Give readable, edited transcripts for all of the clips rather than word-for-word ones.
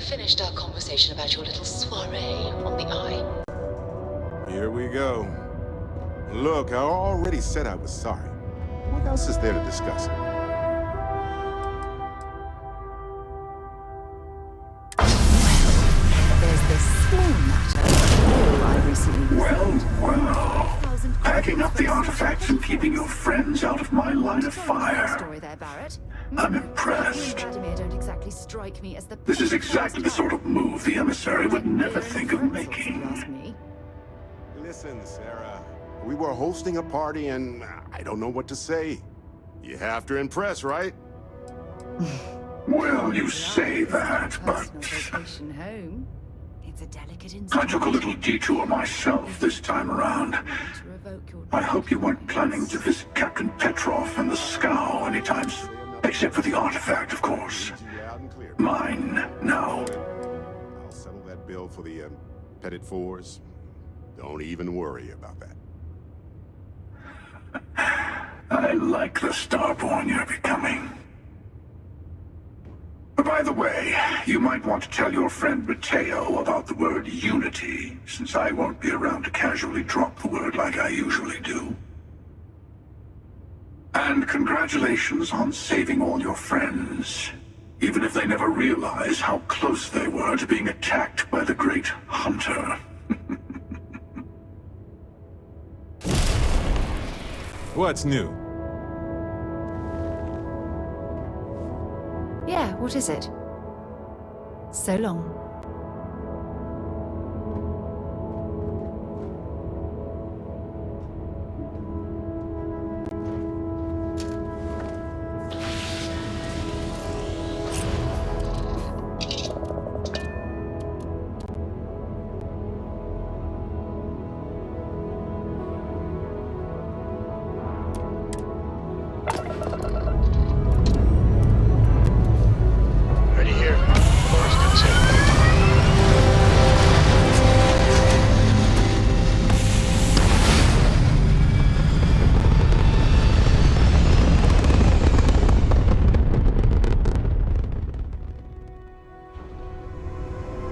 finished our conversation about your little soiree on the Eye? Here we go. Look, I already said I was sorry. What else is there to discuss? There's this small matter I recently Well. Packing up the artifacts and keeping your friends out of my line of fire. Story there, Barrett. I'm impressed. Vladimir don't exactly strike me as the... This is exactly the sort of move the emissary would never think of making. Listen, Sarah. We were hosting a party and I don't know what to say. You have to impress, right? Well, you say that, but... Vacation home. It's a delicate I took a little detour myself this time around. I hope you weren't planning to visit Captain Petrov and the Scow anytime soon. Except for the artifact, of course. Mine, now. I'll settle that bill for the Petit Fours. Don't even worry about that. I like the Starborn you're becoming. By the way, you might want to tell your friend Mateo about the word unity, since I won't be around to casually drop the word like I usually do. And congratulations on saving all your friends, even if they never realize how close they were to being attacked by the Great Hunter. What's new? Yeah, what is it? So long.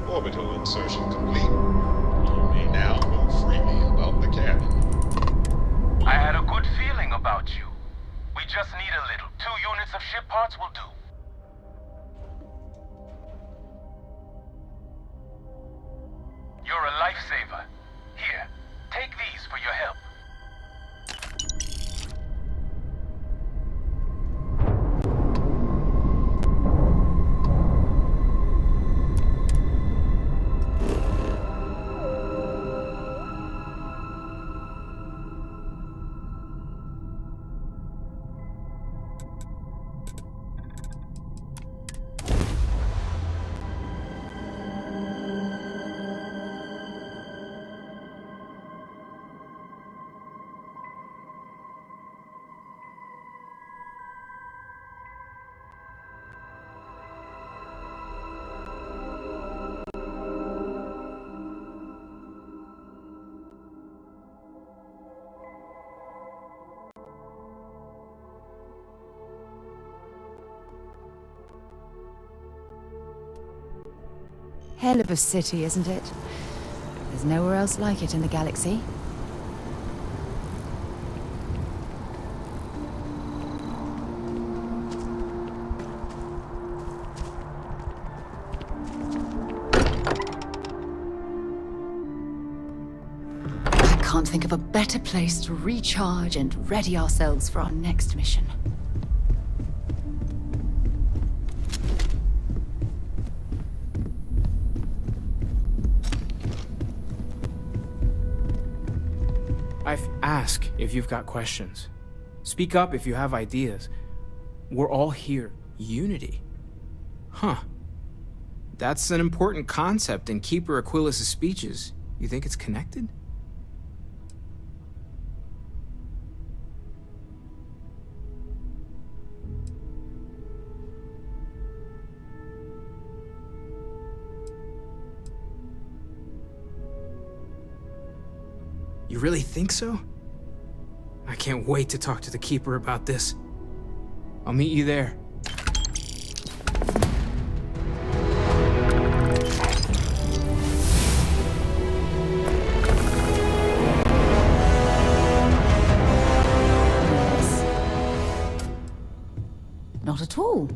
Orbital insertion complete. You may now move freely about the cabin. I had a good feeling about you. We just need a little. 2 units of ship parts will do. You're a lifesaver. Here, take these for your help. Hell of a city, isn't it? There's nowhere else like it in the galaxy. I can't think of a better place to recharge and ready ourselves for our next mission. Ask if you've got questions. Speak up if you have ideas. We're all here. Unity. Huh. That's an important concept in Keeper Aquilas' speeches. You think it's connected? You really think so? I can't wait to talk to the Keeper about this. I'll meet you there. Not at all.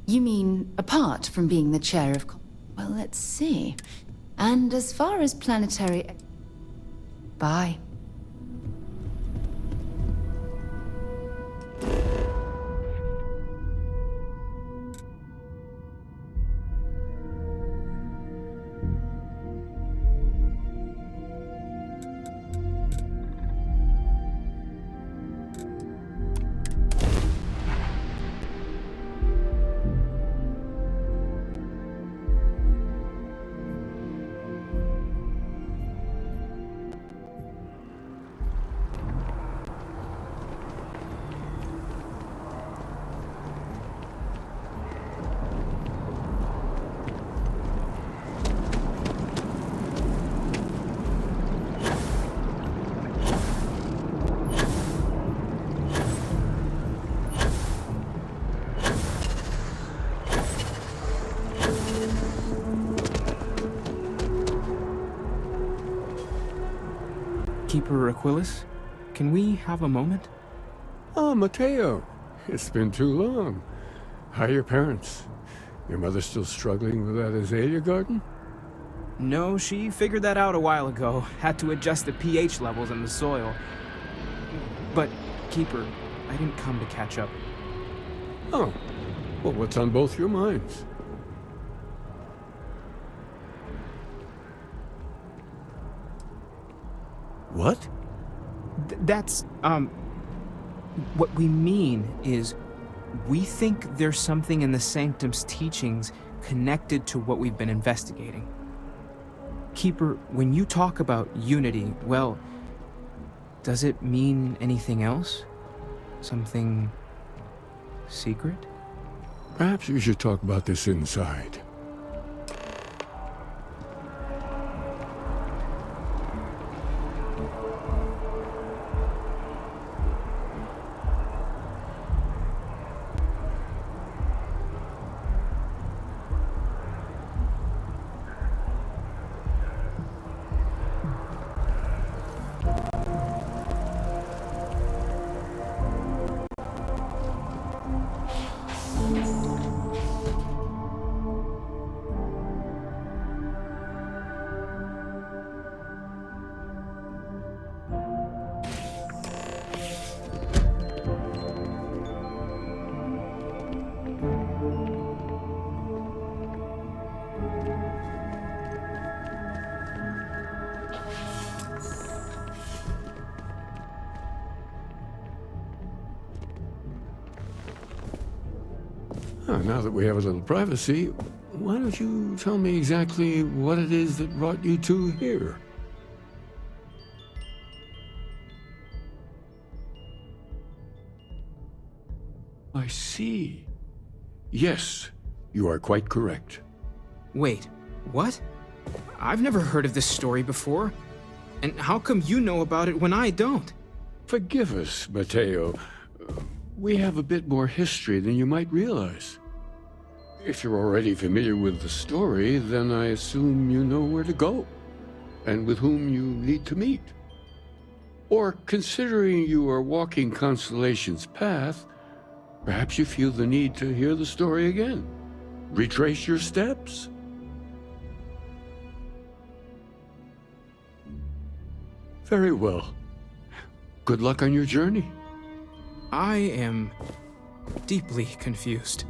You mean apart from being the chair of... Well, let's see. And as far as planetary... Bye. Keeper Aquilus, can we have a moment? Oh, Mateo. It's been too long. How are your parents? Your mother still struggling with that azalea garden? No, she figured that out a while ago. Had to adjust the pH levels in the soil. But, Keeper, I didn't come to catch up. Oh. Well, what's on both your minds? What? That's, what we mean is, we think there's something in the Sanctum's teachings connected to what we've been investigating. Keeper, when you talk about unity, well, does it mean anything else? Something secret? Perhaps we should talk about this inside. Now that we have a little privacy, why don't you tell me exactly what it is that brought you two here? I see. Yes, you are quite correct. Wait, what? I've never heard of this story before. And how come you know about it when I don't? Forgive us, Mateo. We have a bit more history than you might realize. If you're already familiar with the story, then I assume you know where to go, and with whom you need to meet. Or, considering you are walking Constellation's path, perhaps you feel the need to hear the story again. Retrace your steps. Very well. Good luck on your journey. I am deeply confused.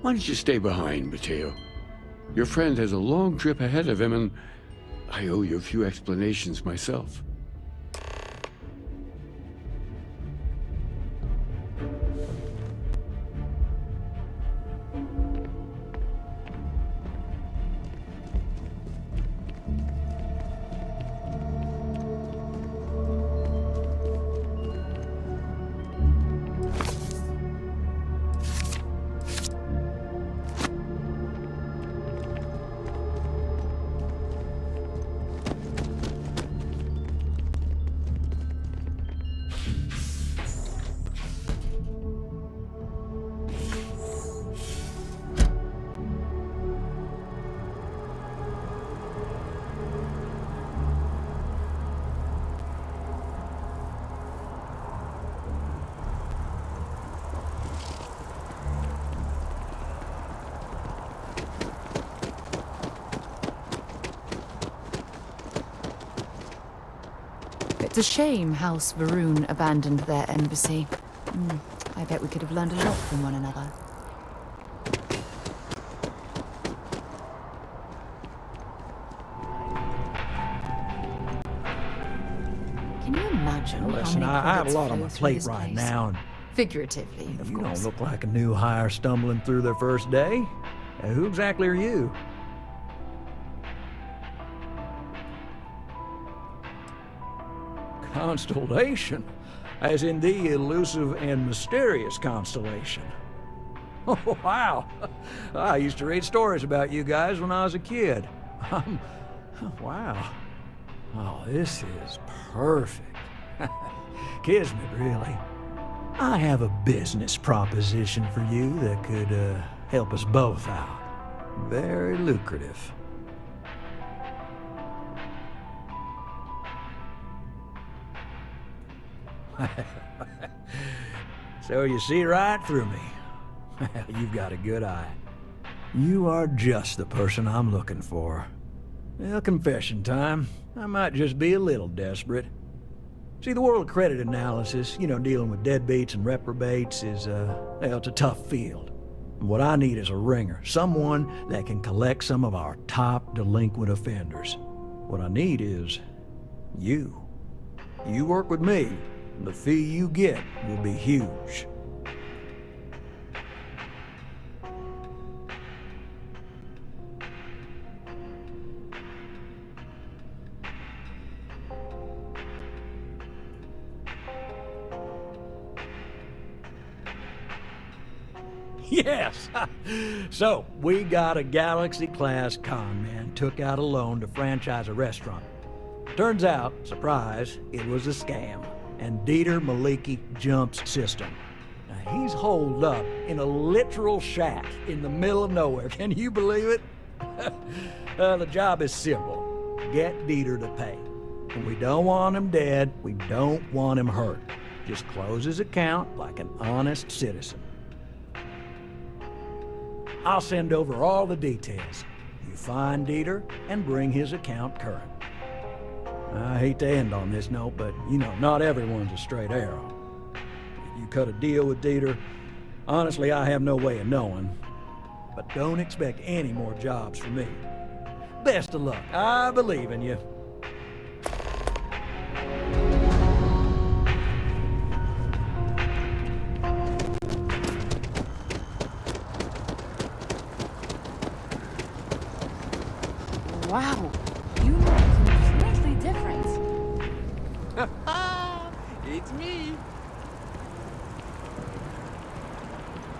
Why don't you stay behind, Mateo? Your friend has a long trip ahead of him, and I owe you a few explanations myself. It's a shame House Varun abandoned their embassy. I bet we could have learned a lot from one another. Can you imagine how Listen, many I have a credits lot on flow my through plate this right place? now, and Figuratively, of you course. don't look like a new hire stumbling through their first day. Who exactly are you? Constellation? As in the elusive and mysterious constellation. Oh, wow. I used to read stories about you guys when I was a kid. Wow. Oh, this is perfect. Kismet, really. I have a business proposition for you that could help us both out. Very lucrative. So you see right through me. You've got a good eye. You are just the person I'm looking for. Well, confession time. I might just be a little desperate. See, the world of credit analysis, dealing with deadbeats and reprobates is, well, it's a tough field. What I need is a ringer, someone that can collect some of our top delinquent offenders. What I need is you. You work with me, and the fee you get will be huge. Yes! So, we got a Galaxy-class con man took out a loan to franchise a restaurant. Turns out, surprise, it was a scam, and Dieter Maliki jumps system. Now, he's holed up in a literal shack in the middle of nowhere. Can you believe it? The job is simple. Get Dieter to pay. We don't want him dead. We don't want him hurt. Just close his account like an honest citizen. I'll send over all the details. You find Dieter and bring his account current. I hate to end on this note, but, not everyone's a straight arrow. If you cut a deal with Dieter, honestly, I have no way of knowing. But don't expect any more jobs from me. Best of luck. I believe in you. Wow, you look completely different. It's me.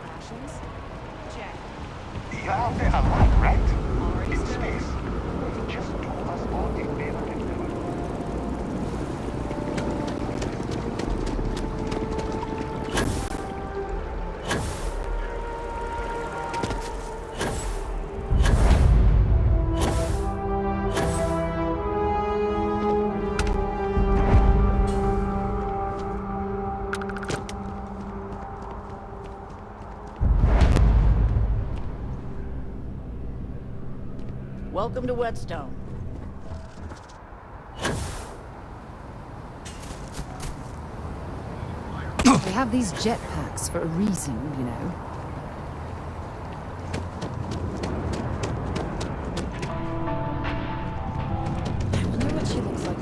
Rations? Check. You're out there a lot, right? In space. You just told us all they never can do. Welcome to Whetstone. They have these jetpacks for a reason, I wonder what she looks like.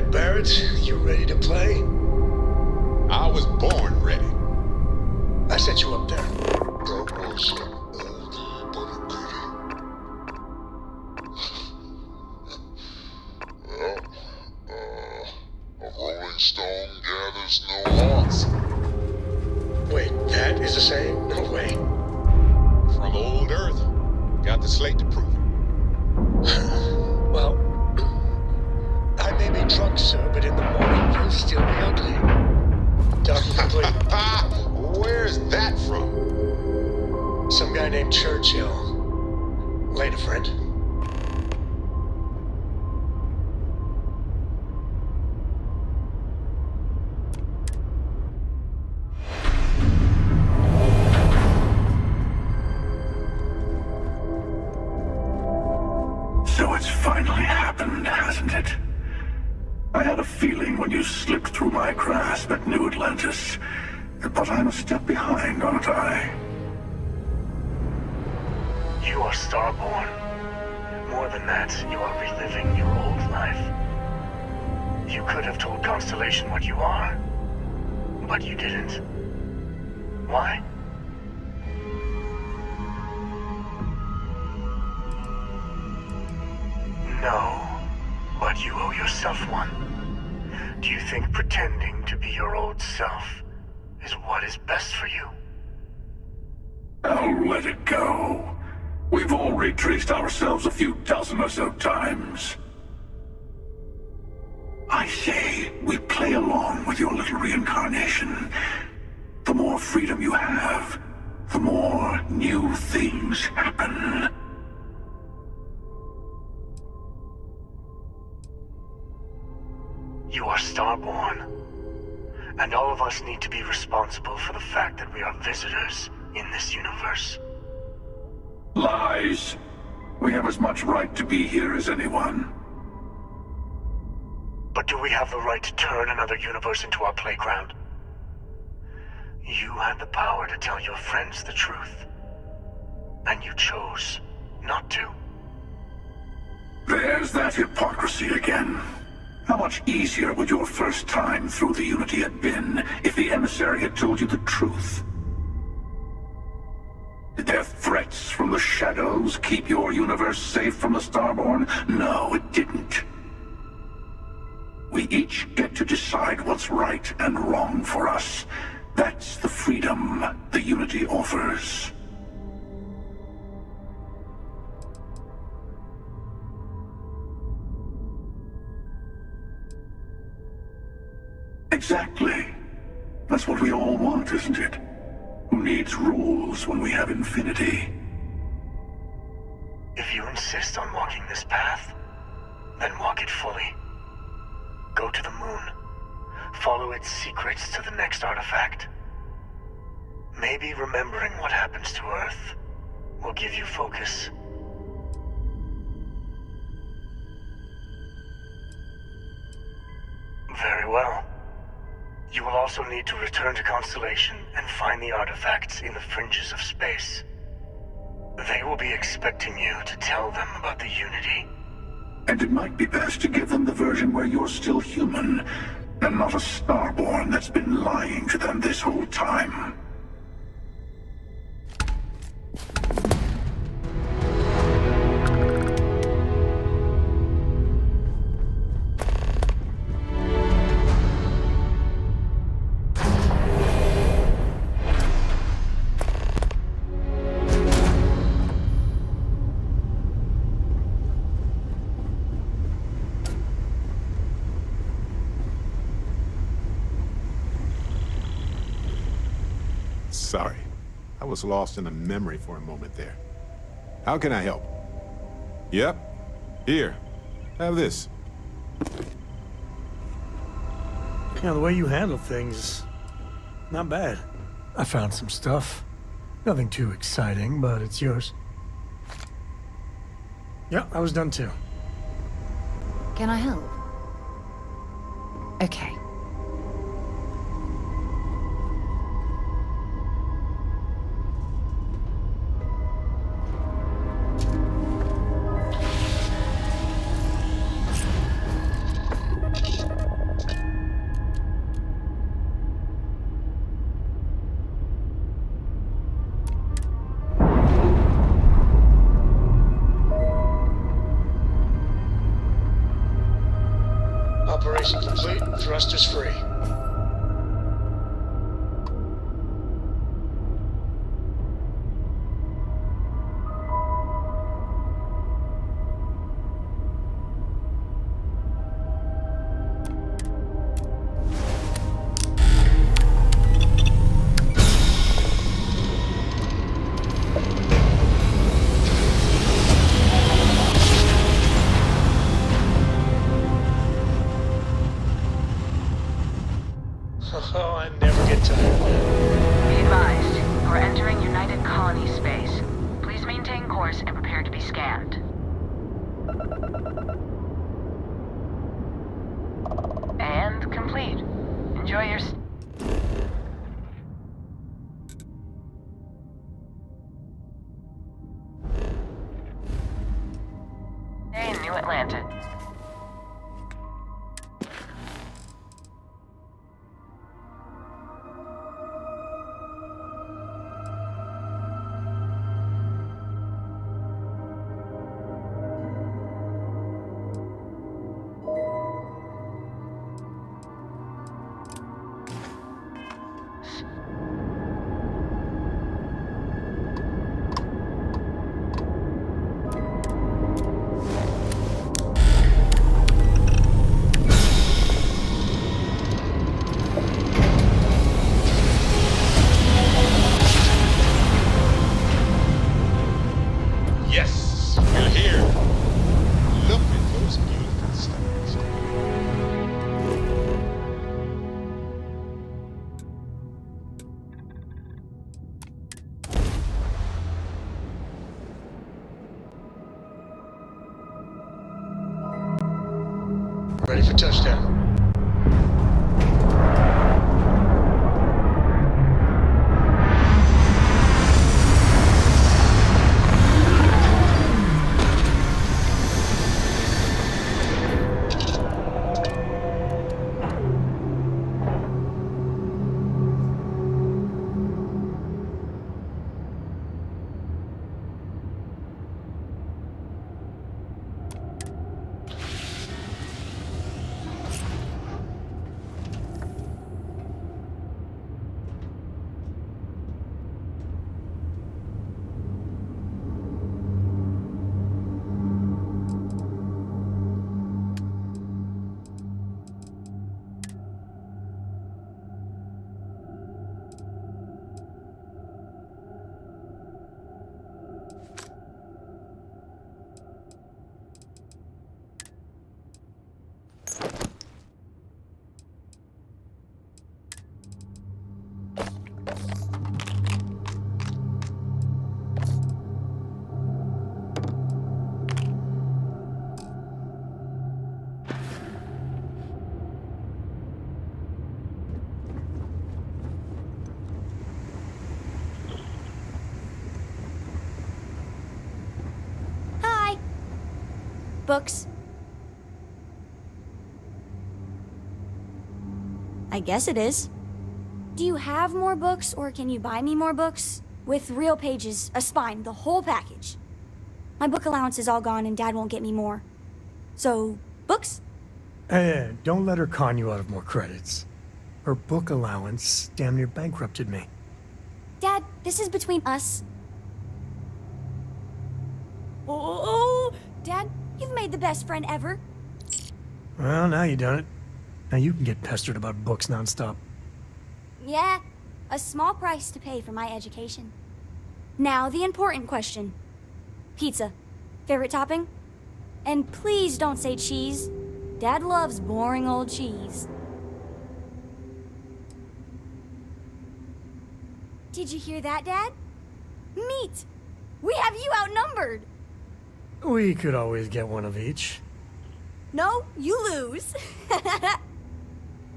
right, Barrett? You ready to play? I was born ready. I set you up there. That was an oldie but a goodie. Well, a rolling stone gathers no hearts. Wait, that is a saying? No way. From old Earth. Got the slate to prove it. Well, I may be drunk, sir, but in the morning you'll still be ugly. Talking complete. Where's that from? Some guy named Churchill. Later, friend. So it's finally happened, hasn't it? I had a feeling when you slipped through my grasp at New Atlantis. But I'm a step behind, aren't I? You are Starborn. More than that, you are reliving your old life. You could have told Constellation what you are, but you didn't. Why? No, but you owe yourself one. Do you think pretending to be your old self is what is best for you? I'll let it go. We've all retraced ourselves a few dozen or so times. I say, we play along with your little reincarnation. The more freedom you have, the more new things happen. You are Starborn. And all of us need to be responsible for the fact that we are visitors in this universe. Lies. We have as much right to be here as anyone. But do we have the right to turn another universe into our playground? You had the power to tell your friends the truth. And you chose not to. There's that hypocrisy again. How much easier would your first time through the Unity have been if the emissary had told you the truth? Did their threats from the shadows keep your universe safe from the Starborn? No, it didn't. We each get to decide what's right and wrong for us. That's the freedom the Unity offers. Exactly. That's what we all want, isn't it? Who needs rules when we have infinity? If you insist on walking this path, then walk it fully. Go to the moon. Follow its secrets to the next artifact. Maybe remembering what happens to Earth will give you focus. Very well. You will also need to return to Constellation and find the artifacts in the fringes of space. They will be expecting you to tell them about the Unity. And it might be best to give them the version where you're still human, and not a Starborn that's been lying to them this whole time. Sorry. I was lost in a memory for a moment there. How can I help? Yep. Here. Have this. Yeah, the way you handle things, not bad. I found some stuff. Nothing too exciting, but it's yours. Yeah, I was done too. Can I help? Okay. Operation complete. Thrusters free. Oh, I never get tired of that. Be advised, we're entering United Colony space. Please maintain course and prepare to be scanned. And complete. Enjoy your... stay in New Atlantis. Yes, we're here. Look at those beautiful stars. Ready for touchdown. Books? I guess it is. Do you have more books, or can you buy me more books? With real pages, a spine, the whole package. My book allowance is all gone and Dad won't get me more. So, books? Hey, don't let her con you out of more credits. Her book allowance damn near bankrupted me. Dad, this is between us. Oh, Dad, you've made the best friend ever. Well, now you done it. Now you can get pestered about books nonstop. Yeah, a small price to pay for my education. Now the important question. Pizza. Favorite topping? And please don't say cheese. Dad loves boring old cheese. Did you hear that, Dad? Meat! We have you outnumbered! We could always get one of each. No, you lose.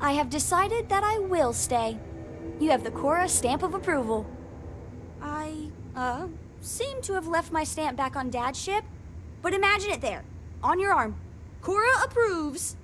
I have decided that I will stay. You have the Cora stamp of approval. I, seem to have left my stamp back on Dad's ship, but imagine it there, on your arm. Cora approves.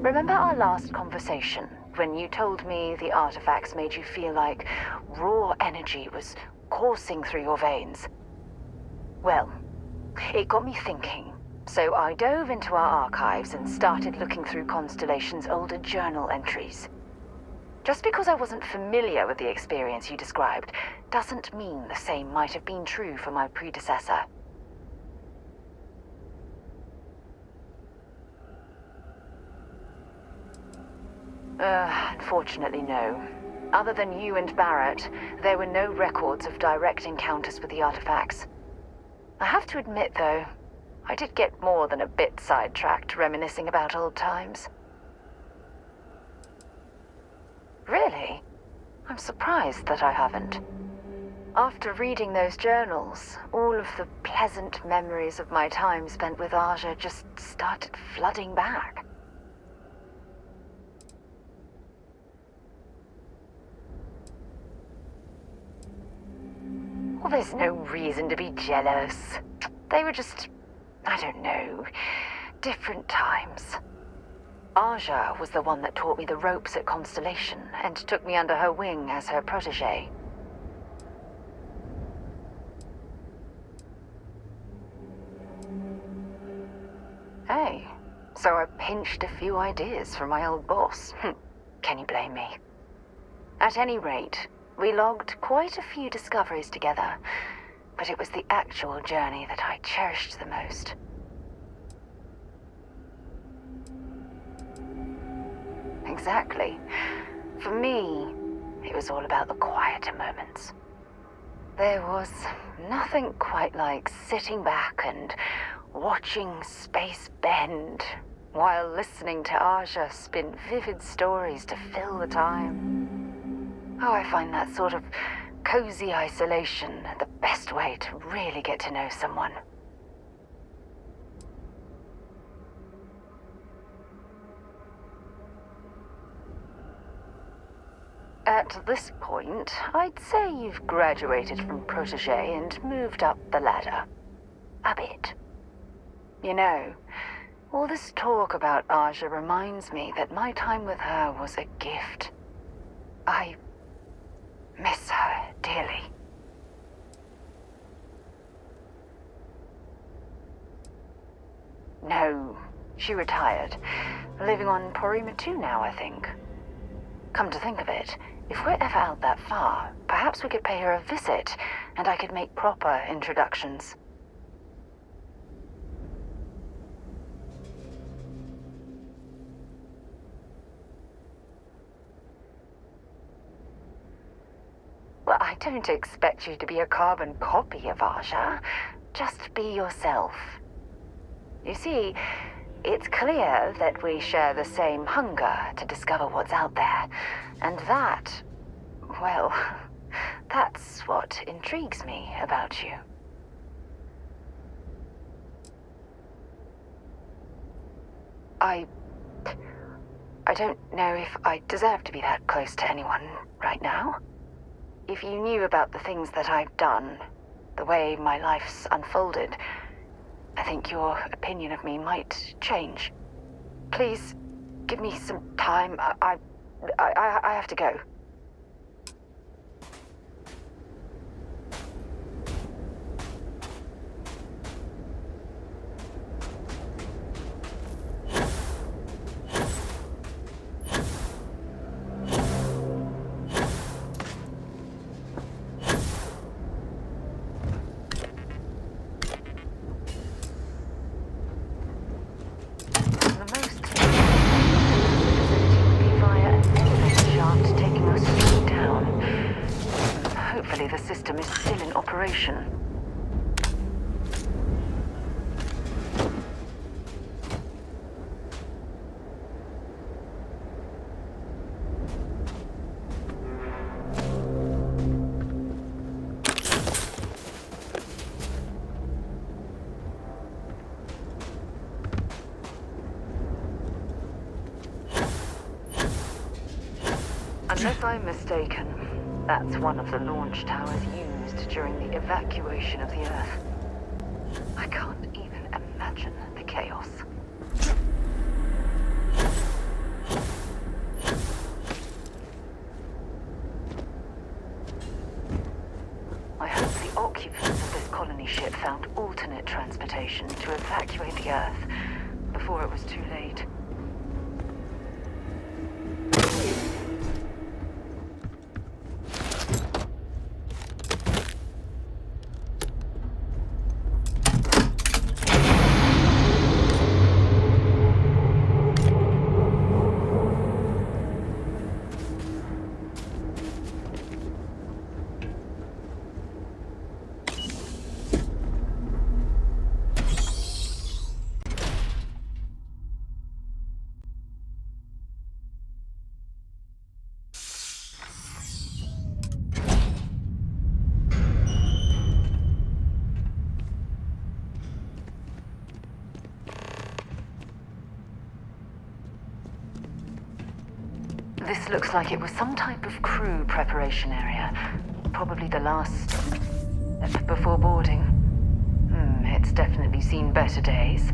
Remember our last conversation, when you told me the artifacts made you feel like raw energy was coursing through your veins? Well, it got me thinking, so I dove into our archives and started looking through Constellation's older journal entries. Just because I wasn't familiar with the experience you described, doesn't mean the same might have been true for my predecessor. Unfortunately, no. Other than you and Barrett, there were no records of direct encounters with the artifacts. I have to admit, though, I did get more than a bit sidetracked reminiscing about old times. Really? I'm surprised that I haven't. After reading those journals, all of the pleasant memories of my time spent with Aja just started flooding back. Well, there's no reason to be jealous. They were just, I don't know, different times. Aja was the one that taught me the ropes at Constellation and took me under her wing as her protege. Hey, so I pinched a few ideas from my old boss. Can you blame me? At any rate, we logged quite a few discoveries together, but it was the actual journey that I cherished the most. Exactly. For me, it was all about the quieter moments. There was nothing quite like sitting back and watching space bend while listening to Aja spin vivid stories to fill the time. Oh, I find that sort of cozy isolation the best way to really get to know someone. At this point, I'd say you've graduated from protege and moved up the ladder. A bit. You know, all this talk about Aja reminds me that my time with her was a gift. I miss her dearly. No, she retired. Living on Porima 2 now, I think. Come to think of it, if we're ever out that far, perhaps we could pay her a visit, and I could make proper introductions. Well, I don't expect you to be a carbon copy of Aja. Just be yourself. You see, it's clear that we share the same hunger to discover what's out there. And that, well, that's what intrigues me about you. I don't know if I deserve to be that close to anyone right now. If you knew about the things that I've done, the way my life's unfolded, I think your opinion of me might change. Please, give me some time. I have to go. Hopefully the system is still in operation. Unless I'm mistaken, that's one of the launch towers used during the evacuation of the Earth. I can't even imagine the chaos. colony ship found alternate transportation to evacuate the Earth before it was too late. This looks like it was some type of crew preparation area. Probably the last... before boarding. It's definitely seen better days.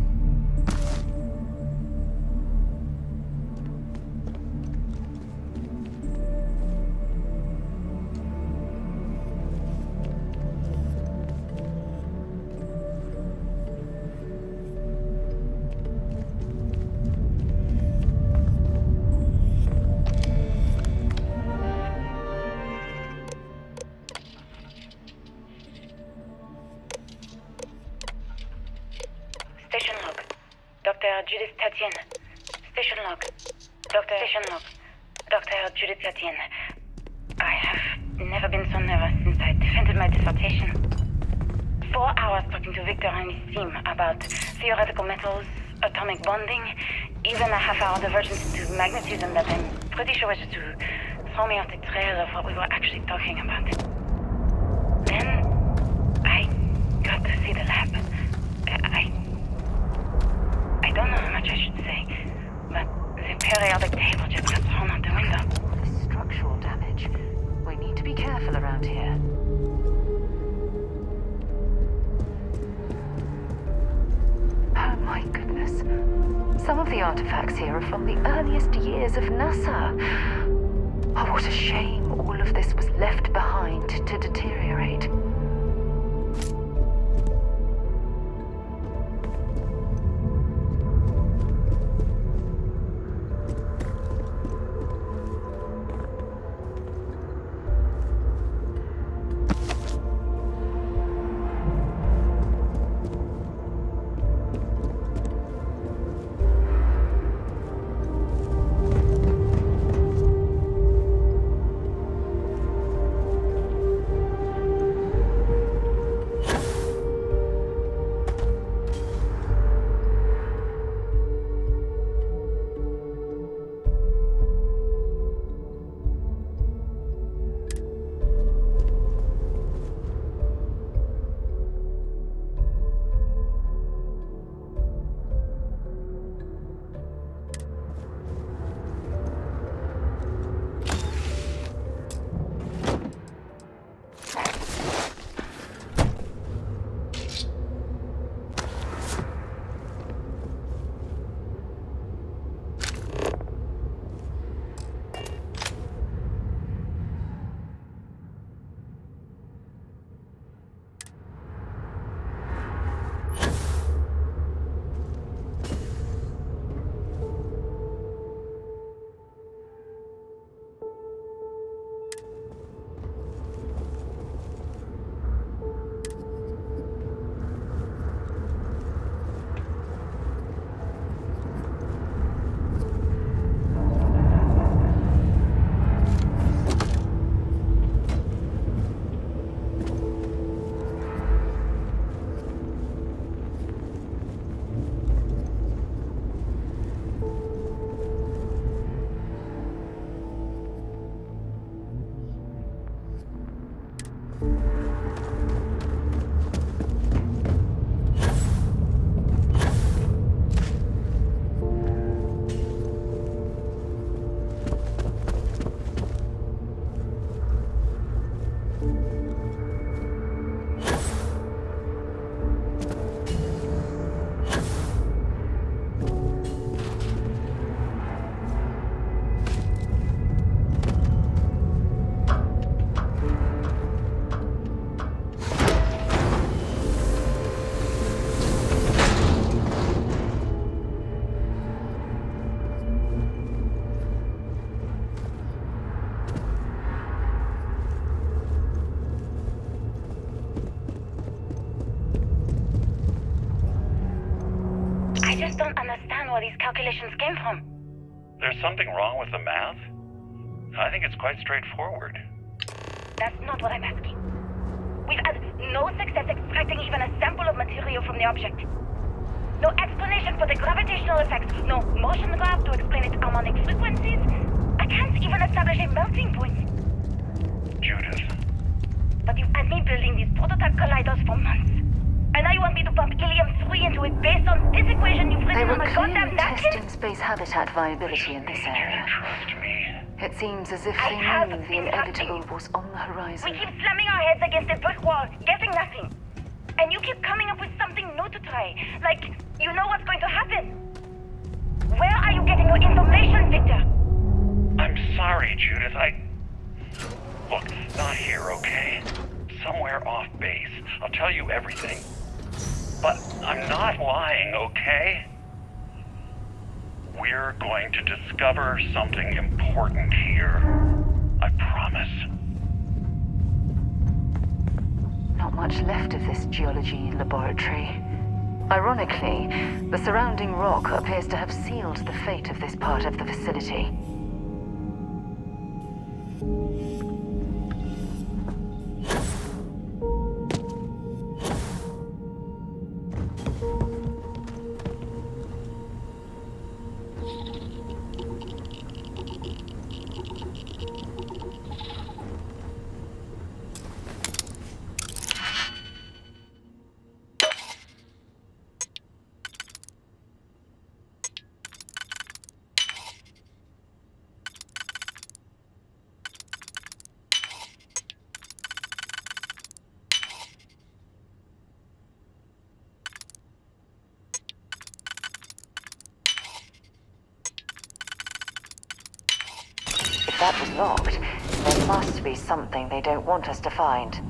Station log. Dr. Judith Tatienne. Station log. Station log. Dr. Judith Tatienne. I have never been so nervous since I defended my dissertation. 4 hours talking to Victor and his team about theoretical metals, atomic bonding, even a half-hour divergence to magnetism that I'm pretty sure was just to throw me off the trail of what we were actually talking about. Then I got to see the lab. I don't know how much I should say, but the periodic table just got thrown out the window. This structural damage. We need to be careful around here. Oh my goodness. Some of the artifacts here are from the earliest years of NASA. Oh, what a shame all of this was left behind to deteriorate. just don't understand where these calculations came from. There's something wrong with the math? I think it's quite straightforward. That's not what I'm asking. We've had no success extracting even a sample of material from the object. No explanation for the gravitational effects, no motion graph to explain its harmonic frequencies. I can't even establish a melting point. Judith. But you've had me building these prototype colliders for months. And now you want me to pump helium-3 into it based on this equation you've They written were on my goddamn clearly napkin? testing space habitat viability in this area. It seems as if they knew the inevitable was on the horizon. We keep slamming our heads against a brick wall, getting nothing. And you keep coming up with something new to try. Like, you know what's going to happen. Where are you getting your information, Victor? I'm sorry, Judith. Look, not here, okay? Somewhere off base. I'll tell you everything. But I'm not lying, okay? We're going to discover something important here. I promise. Not much left of this geology laboratory. Ironically, the surrounding rock appears to have sealed the fate of this part of the facility. If that was locked, there must be something they don't want us to find.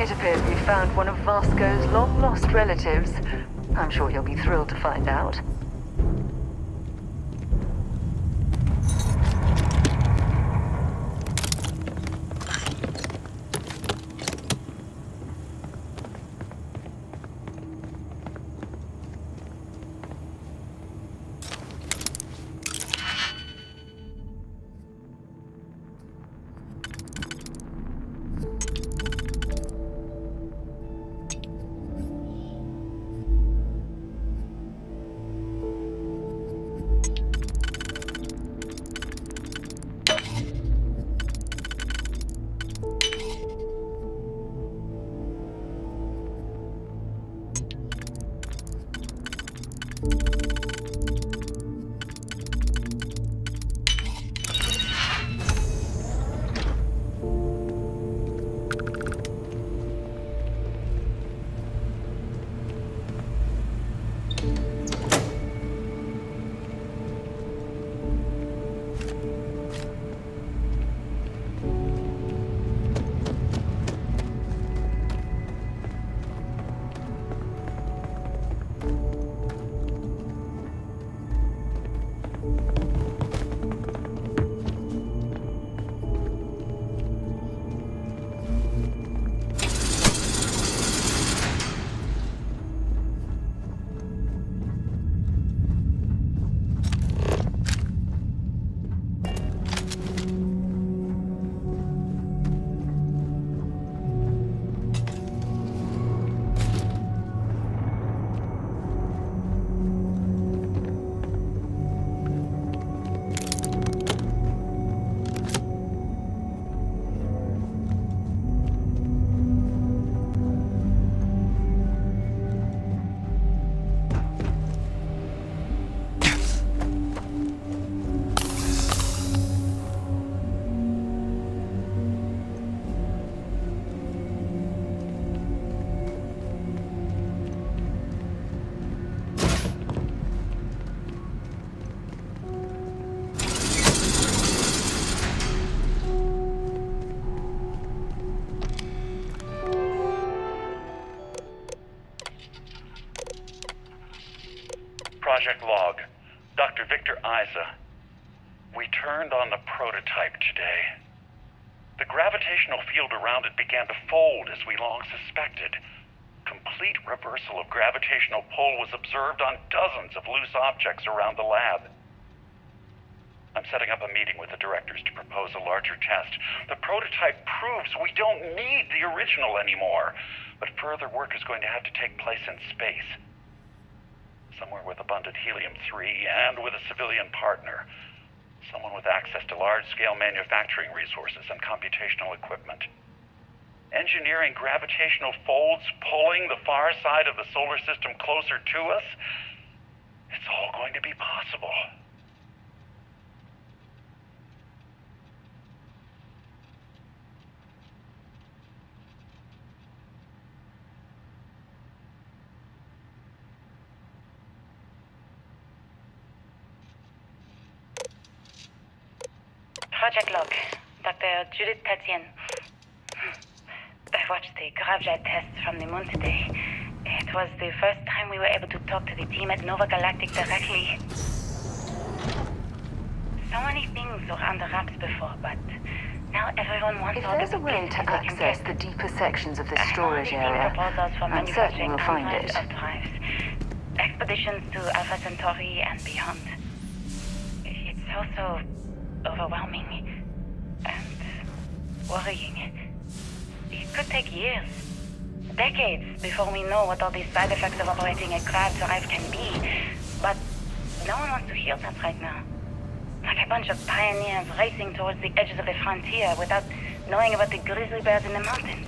It appears we found one of Vasco's long-lost relatives. I'm sure he'll be thrilled to find out. Project Log, Dr. Victor Isa. We turned on the prototype today. The gravitational field around it began to fold as we long suspected. Complete reversal of gravitational pull was observed on dozens of loose objects around the lab. I'm setting up a meeting with the directors to propose a larger test. The prototype proves we don't need the original anymore, but further work is going to have to take place in space. Somewhere with abundant helium-3 and with a civilian partner. Someone with access to large-scale manufacturing resources and computational equipment. Engineering gravitational folds pulling the far side of the solar system closer to us, it's all going to be possible. Project Log, Dr. Judith Tatian. I watched the gravjet tests from the moon today. It was the first time we were able to talk to the team at Nova Galactic directly. So many things were under wraps before, but now everyone wants If all there's the a way to access the deeper sections of this storage area, proposals for I'm certain we'll find it. of drives. Expeditions to Alpha Centauri and beyond. It's also overwhelming and worrying. It could take years, decades, before we know what all these side effects of operating a grav drive can be. But no one wants to hear that right now. Like a bunch of pioneers racing towards the edges of the frontier without knowing about the grizzly bears in the mountains.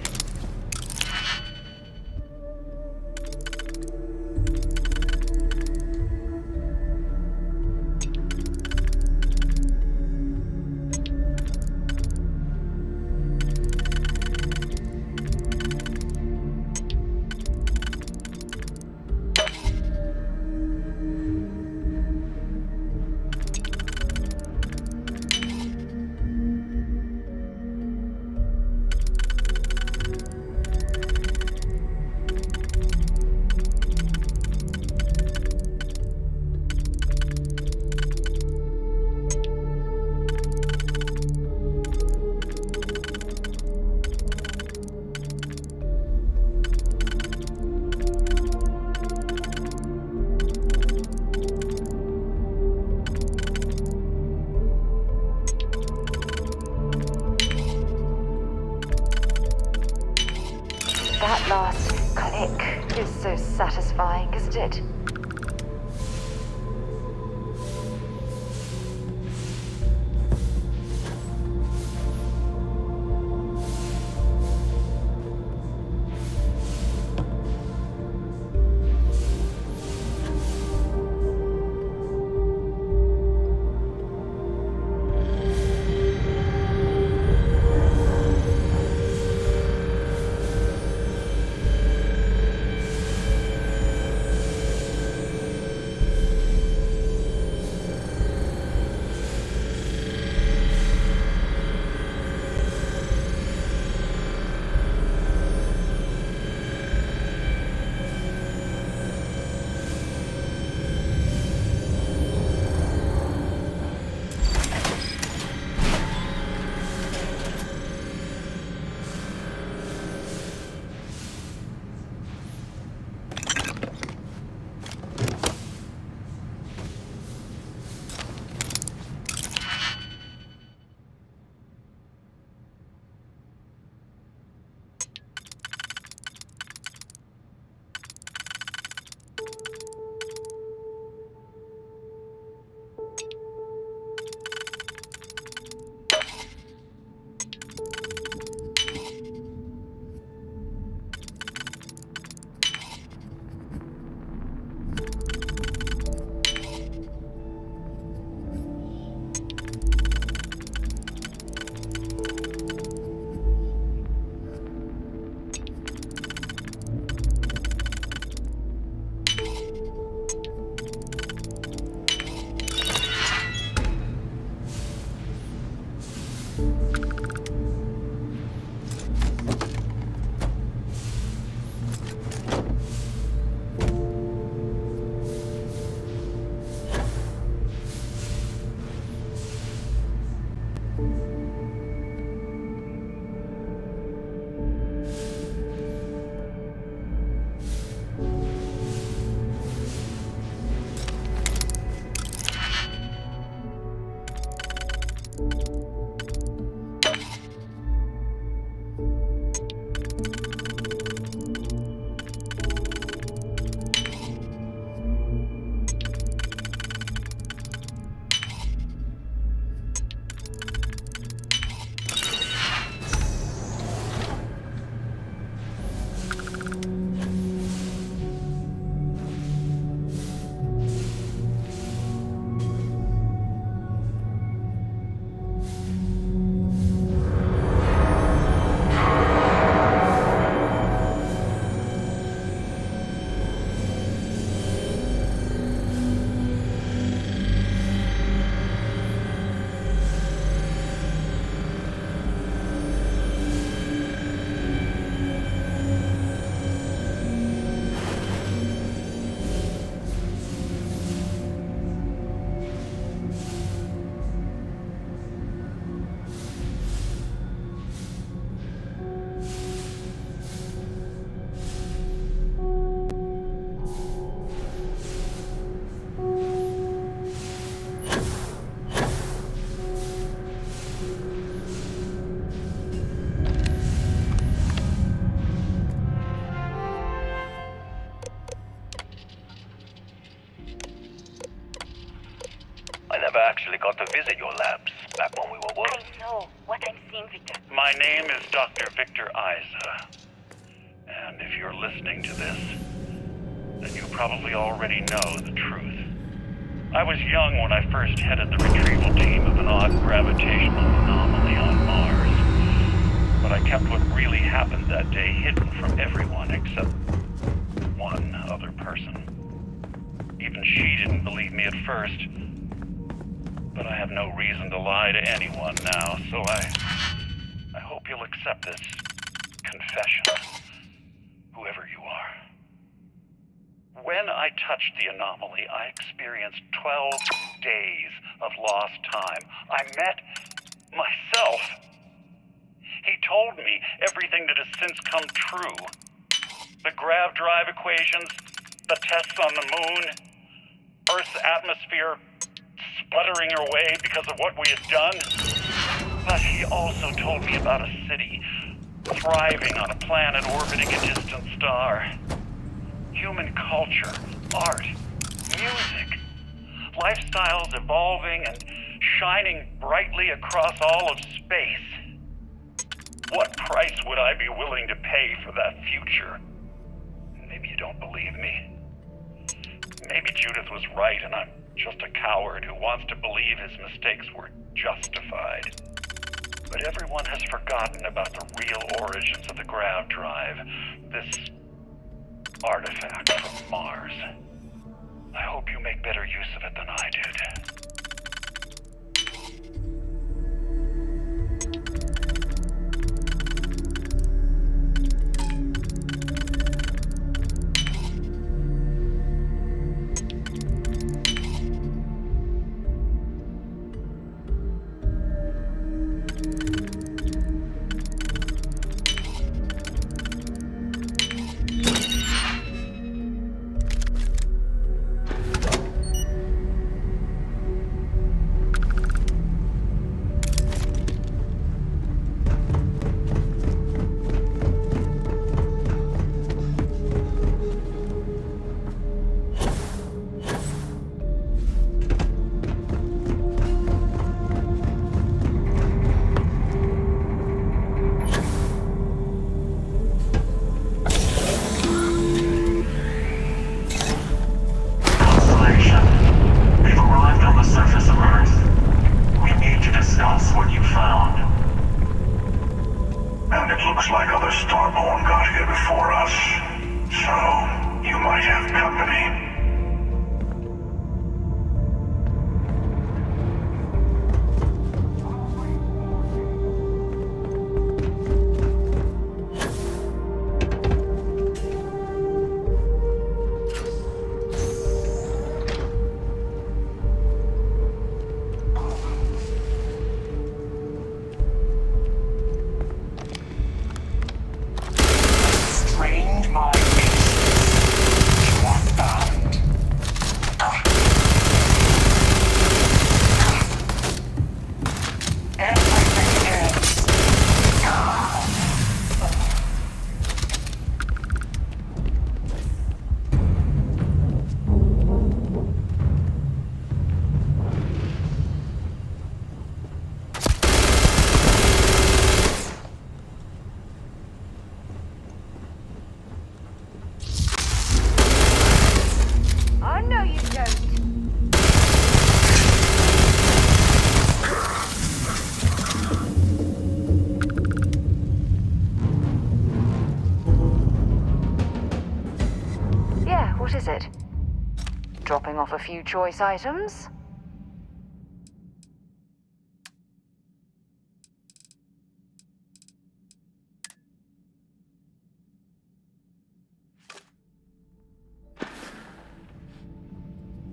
That last click is so satisfying, isn't it? I never actually got to visit your labs back when we were working. I know what I'm seeing, Victor. My name is Dr. Victor Isa. And if you're listening to this, then you probably already know the truth. I was young when I first headed the retrieval team of an odd gravitational anomaly on Mars. But I kept what really happened that day hidden from everyone except one other person. Even she didn't believe me at first. But I have no reason to lie to anyone now, so I hope you'll accept this confession, whoever you are. When I touched the anomaly, I experienced 12 days of lost time. I met myself. He told me everything that has since come true. The grav drive equations, the tests on the moon, Earth's atmosphere sputtering away because of what we had done. But he also told me about a city thriving on a planet orbiting a distant star. Human culture, art, music, lifestyles evolving and shining brightly across all of space. What price would I be willing to pay for that future? Maybe you don't believe me. Maybe Judith was right and I'm just a coward who wants to believe his mistakes were justified. But everyone has forgotten about the real origins of the grav drive, this artifact from Mars. I hope you make better use of it than I did. What is it? Dropping off a few choice items?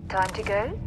Time to go?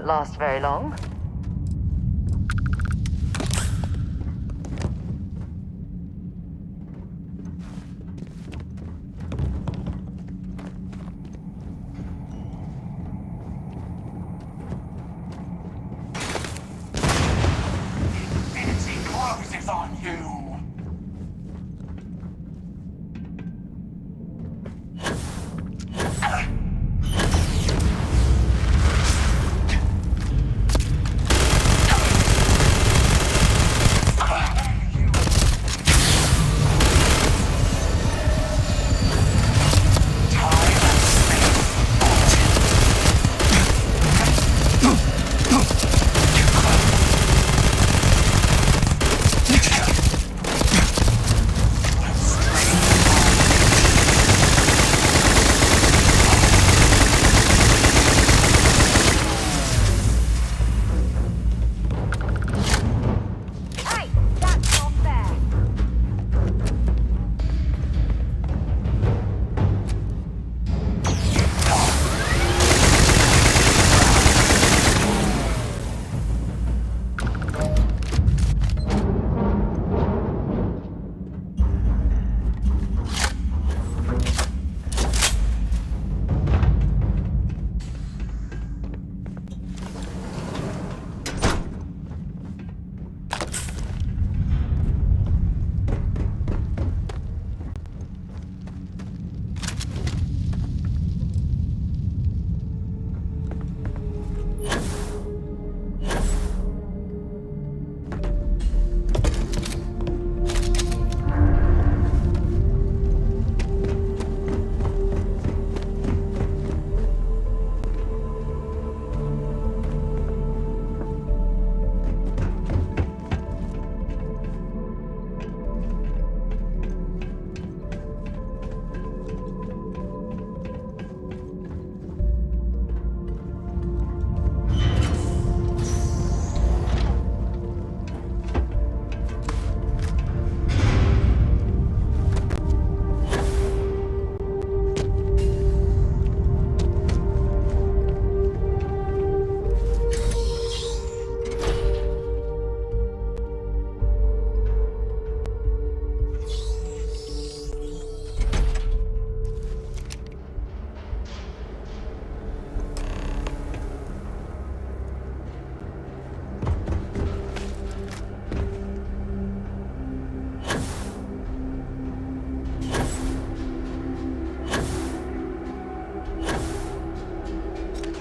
didn't last very long. Infinity closes on you!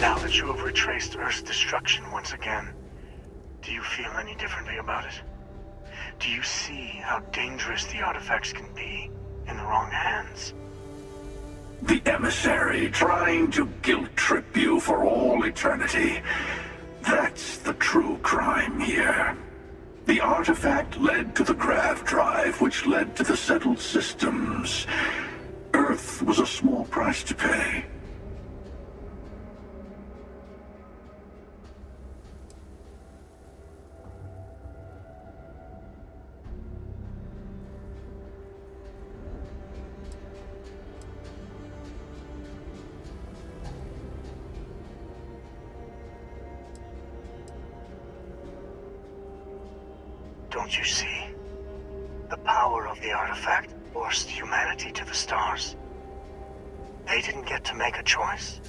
Now that you have retraced Earth's destruction once again, do you feel any differently about it? Do you see how dangerous the artifacts can be in the wrong hands? The emissary trying to guilt-trip you for all eternity. That's the true crime here. The artifact led to the grav drive, which led to the settled systems. Earth was a small price to pay. Don't you see? The power of the artifact forced humanity to the stars. They didn't get to make a choice.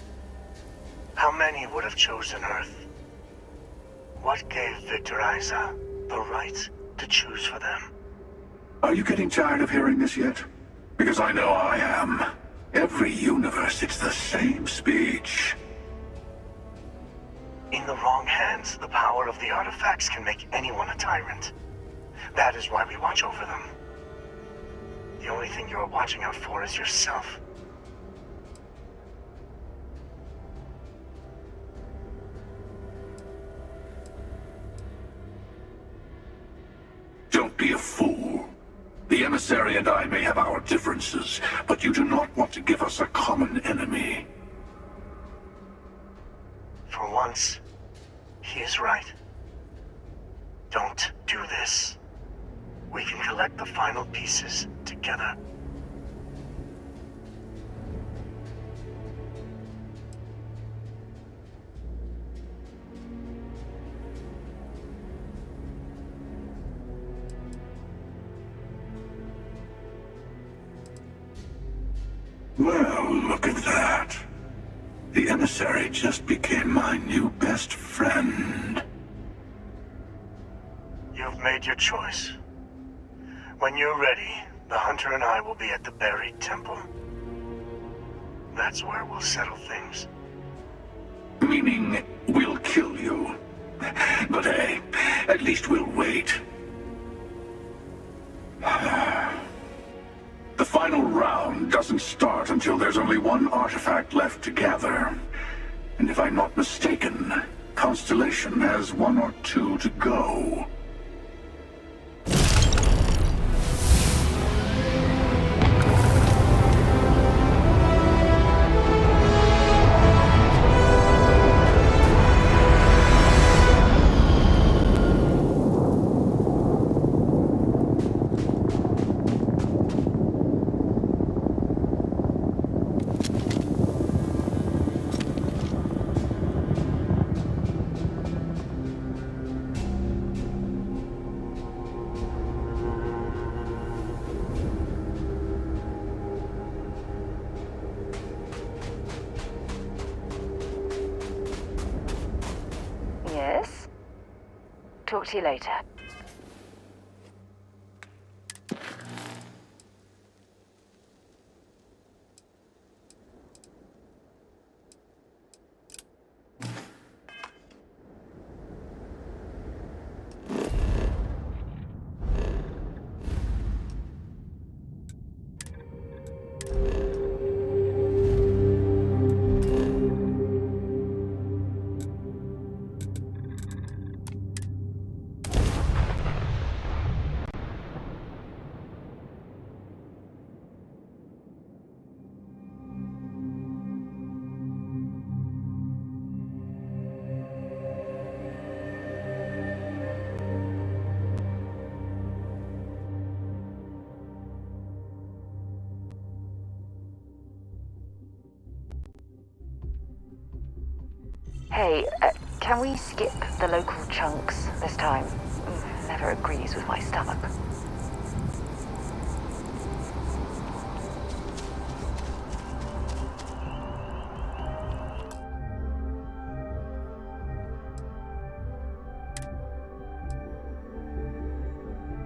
How many would have chosen Earth? What gave Victor Isa the right to choose for them? Are you getting tired of hearing this yet? Because I know I am. Every universe, it's the same speech. In the wrong hands, the power of the artifacts can make anyone a tyrant. That is why we watch over them. The only thing you're watching out for is yourself. Don't be a fool. The emissary and I may have our differences, but you do not want to give us a common enemy. For once, he is right. Don't do this. We can collect the final pieces together. Well, look at that. The emissary just became my new best friend. You've made your choice. When you're ready, the hunter and I will be at the buried temple. That's where we'll settle things. Meaning, we'll kill you. But hey, at least we'll wait. The final round doesn't start until there's only one artifact left to gather. And if I'm not mistaken, Constellation has 1 or 2 to go. Yes? Talk to you later. Hey, can we skip the local chunks this time? Never agrees with my stomach.